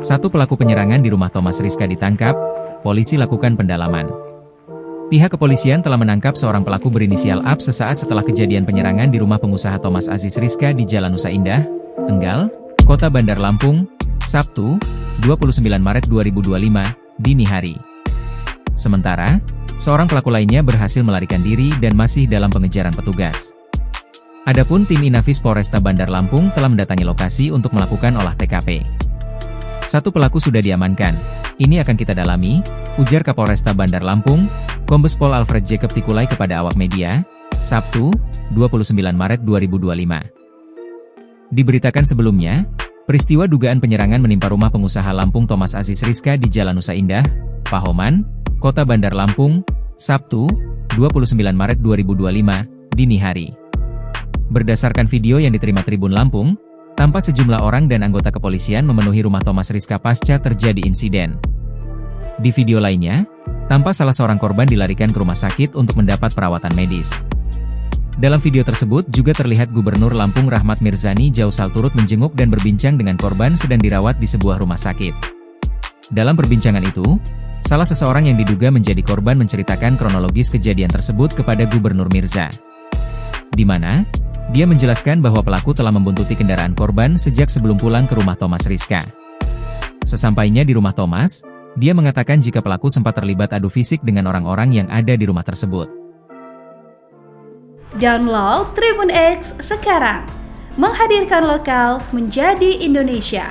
Satu pelaku penyerangan di rumah Thomas Rizka ditangkap, polisi lakukan pendalaman. Pihak kepolisian telah menangkap seorang pelaku berinisial AB sesaat setelah kejadian penyerangan di rumah pengusaha Thomas Aziz Rizka di Jalan Nusa Indah, Enggal, Kota Bandar Lampung, Sabtu, 29 Maret 2025, dini hari. Sementara, seorang pelaku lainnya berhasil melarikan diri dan masih dalam pengejaran petugas. Adapun tim Inafis Polresta Bandar Lampung telah mendatangi lokasi untuk melakukan olah TKP. Satu pelaku sudah diamankan. Ini akan kita dalami, ujar Kapolresta Bandar Lampung, Kombes Pol Alfred Jacob Tikulay kepada awak media, Sabtu, 29 Maret 2025. Diberitakan sebelumnya, peristiwa dugaan penyerangan menimpa rumah pengusaha Lampung Thomas Aziz Rizka di Jalan Nusa Indah, Pahoman, Kota Bandar Lampung, Sabtu, 29 Maret 2025, dini hari. Berdasarkan video yang diterima Tribun Lampung, tampak sejumlah orang dan anggota kepolisian memenuhi rumah Thomas Rizka pasca terjadi insiden. Di video lainnya, tampak salah seorang korban dilarikan ke rumah sakit untuk mendapat perawatan medis. Dalam video tersebut juga terlihat Gubernur Lampung Rahmat Mirzani Jausal turut menjenguk dan berbincang dengan korban sedang dirawat di sebuah rumah sakit. Dalam perbincangan itu, salah seseorang yang diduga menjadi korban menceritakan kronologis kejadian tersebut kepada Gubernur Mirza. Di mana, dia menjelaskan bahwa pelaku telah membuntuti kendaraan korban sejak sebelum pulang ke rumah Thomas Rizka. Sesampainya di rumah Thomas, dia mengatakan jika pelaku sempat terlibat adu fisik dengan orang-orang yang ada di rumah tersebut. Download Tribun X sekarang, menghadirkan lokal menjadi Indonesia.